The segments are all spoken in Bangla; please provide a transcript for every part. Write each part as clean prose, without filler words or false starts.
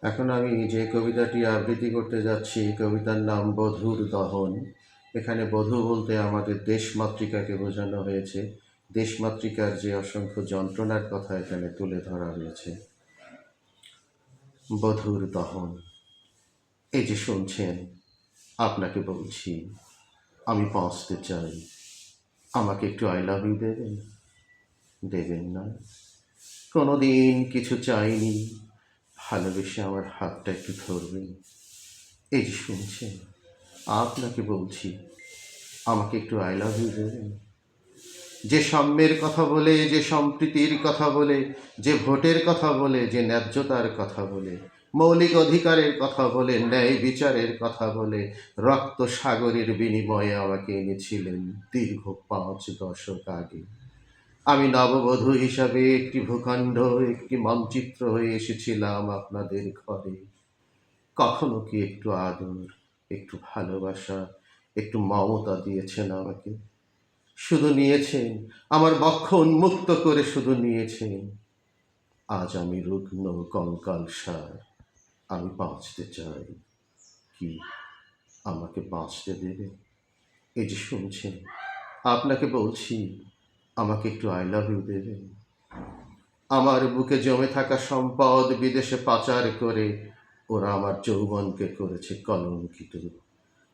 এখন আমি যে কবিতাটি আবৃত্তি করতে যাচ্ছি, কবিতার নাম বধূর দহন। এখানে বধূ বলতে আমাদের দেশমাতৃকাকে বোঝানো হয়েছে। দেশমাতৃকার যে অসংখ্য যন্ত্রণার কথা এখানে তুলে ধরা হয়েছে। বধূর দহন। এই যে শুনছেন, আপনাকে বলছি, আমি বাঁচতে চাই। আমাকে একটু আই লাভ ইউ দেবেন? দেবেন না? কোনোদিন কিছু চাইনি, ভালোবেসে আমার হাতটা একটু ধরবেন? এই যে শুনছেন, আপনাকে বলছি, আমাকে একটু আই লাভ ইউ দেবেন? যে সাম্যের কথা বলে, যে সম্প্রীতির কথা বলে, যে ভোটের কথা বলে, যে ন্যায্যতার কথা বলে, মৌলিক অধিকারের কথা বলে, ন্যায় বিচারের কথা বলে, রক্ত সাগরের বিনিময়ে আমাকে এনেছিলেন দীর্ঘ 5 দশক আগে। আমি নববধূ হিসাবে একটি ভূখণ্ড, একটি মানচিত্র হয়ে এসেছিলাম আপনাদের ঘরে। কখনো কি একটু আদর, একটু ভালোবাসা, একটু মমতা দিয়েছেন আমাকে? শুধু নিয়েছেন, আমার বক্ষ উন্মুক্ত করে শুধু নিয়েছেন। আজ আমি রুগ্ন কঙ্কালসার, আমি বাঁচতে চাই। কি আমাকে বাঁচতে দেবে? এই যে শুনছেন, আপনাকে বলছি, আমাকে একটু আই লাভ ইউ দেবেন? আমার বুকে জমে থাকা সম্পদ বিদেশে পাচার করে ওরা আমার যৌবনকে করেছে কলঙ্কিত।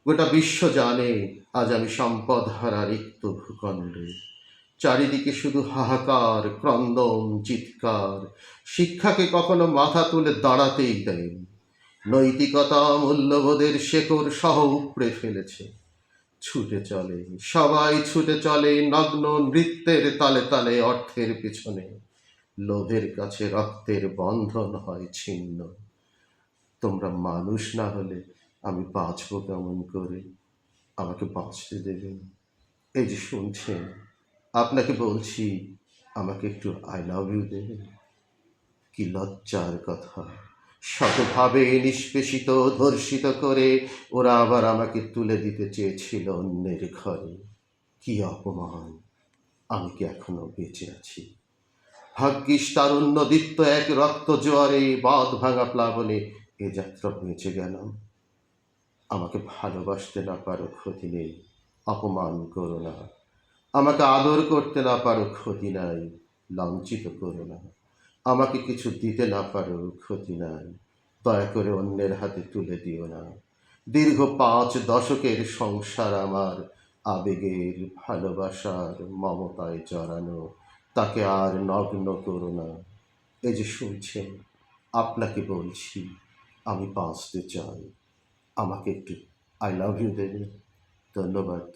গোটা বিশ্ব জানে আজ আমি সম্পদ হারা রিক্ত ভূখণ্ডে। চারিদিকে শুধু হাহাকার, ক্রন্দন, চিৎকার। শিক্ষাকে কখনো মাথা তুলে দাঁড়াতেই দেয়নি। নৈতিকতা, মূল্যবোধের শেকড় সহ উপড়ে ফেলেছে। ছুটে চলে, সবাই ছুটে চলে নগ্ন নৃত্যের তালে তালে অর্থের পিছনে। লোভের কাছে রক্তের বন্ধন হয় ছিন্ন। তোমরা মানুষ না হলে আমি বাঁচব কেমন করে? আমাকে বাঁচতে দেবেন? এই যে শুনছেন, আপনাকে বলছি, আমাকে একটু আই লাভ ইউ দেবেন? কি লজ্জার কথা! শতভাবে নিষ্পেষিত, ধর্ষিত করে ওরা আবার আমাকে তুলে দিতে চেয়েছিল অন্যের ঘরে। কি অপমান! আমি কি এখনো বেঁচে আছি? ভাগ্যিস তারুণ্য দীপ্ত এক রক্ত জোয়ারে, বাঁধ ভাঙা প্লাবনে এ যাত্রা বেঁচে গেলাম। আমাকে ভালোবাসতে না পারো, ক্ষতি নেই, অপমান করো না। আমাকে আদর করতে না পারো, ক্ষতি নাই, লাঞ্ছিত করো না। আমাকে কিছু দিতে না পারো, ক্ষতি নাই, দয়া করে অন্যের হাতে তুলে দিও না। দীর্ঘ 5 দশকের সংসার আমার আবেগের, ভালোবাসার, মমতায় জড়ানো, তাকে আর নগ্ন করো না। এই যে শুনছেন, আপনাকে বলছি, আমি বাঁচতে চাই। আমাকে একটু আই লাভ ইউ দেবে? ধন্যবাদ।